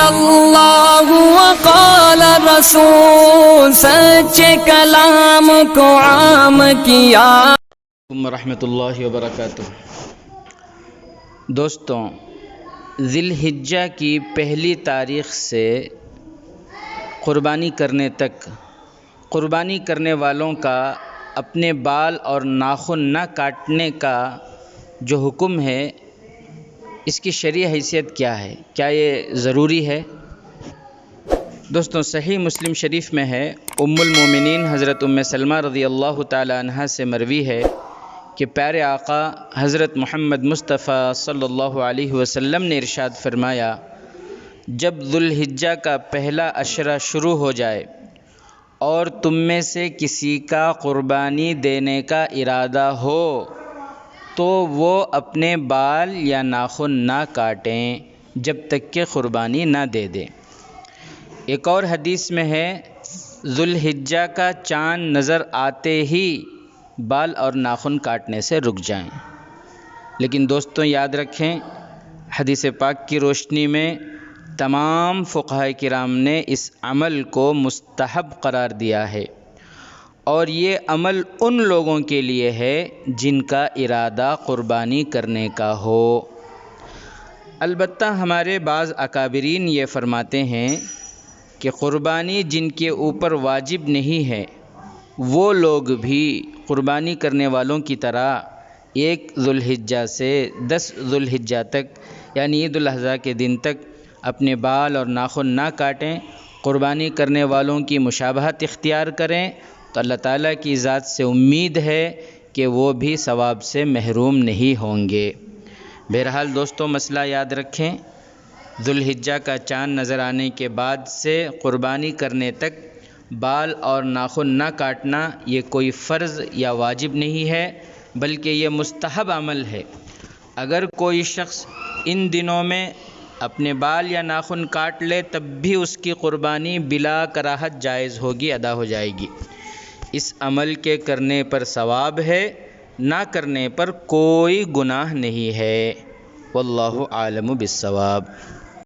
اللہ وقال رسول، سچے کلام کو عام کیا۔ ورحمۃ اللہ وبرکاتہ۔ دوستوں، ذی الحجہ کی پہلی تاریخ سے قربانی کرنے تک قربانی کرنے والوں کا اپنے بال اور ناخن نہ کاٹنے کا جو حکم ہے، اس کی شرعی حیثیت کیا ہے؟ کیا یہ ضروری ہے؟ دوستوں، صحیح مسلم شریف میں ہے، ام المومنین حضرت ام سلمہ رضی اللہ تعالی عنہ سے مروی ہے کہ پیارے آقا حضرت محمد مصطفیٰ صلی اللہ علیہ وسلم نے ارشاد فرمایا، جب ذی الحجہ کا پہلا عشرہ شروع ہو جائے اور تم میں سے کسی کا قربانی دینے کا ارادہ ہو تو وہ اپنے بال یا ناخن نہ کاٹیں جب تک کہ قربانی نہ دے دیں۔ ایک اور حدیث میں ہے، ذی الحجہ کا چاند نظر آتے ہی بال اور ناخن کاٹنے سے رک جائیں۔ لیکن دوستوں، یاد رکھیں، حدیث پاک کی روشنی میں تمام فقہاء کرام نے اس عمل کو مستحب قرار دیا ہے، اور یہ عمل ان لوگوں کے لیے ہے جن کا ارادہ قربانی کرنے کا ہو۔ البتہ ہمارے بعض اکابرین یہ فرماتے ہیں کہ قربانی جن کے اوپر واجب نہیں ہے، وہ لوگ بھی قربانی کرنے والوں کی طرح 1 ذی الحجہ سے 10 ذی الحجہ تک، یعنی عید الاضحیٰ کے دن تک اپنے بال اور ناخن نہ کاٹیں، قربانی کرنے والوں کی مشابہت اختیار کریں، تو اللہ تعالیٰ کی ذات سے امید ہے کہ وہ بھی ثواب سے محروم نہیں ہوں گے۔ بہرحال دوستوں، مسئلہ یاد رکھیں، ذی الحجہ کا چاند نظر آنے کے بعد سے قربانی کرنے تک بال اور ناخن نہ کاٹنا یہ کوئی فرض یا واجب نہیں ہے، بلکہ یہ مستحب عمل ہے۔ اگر کوئی شخص ان دنوں میں اپنے بال یا ناخن کاٹ لے تب بھی اس کی قربانی بلا کراہت جائز ہوگی، ادا ہو جائے گی۔ اس عمل کے کرنے پر ثواب ہے، نہ کرنے پر کوئی گناہ نہیں ہے۔ واللہ عالم بالصواب۔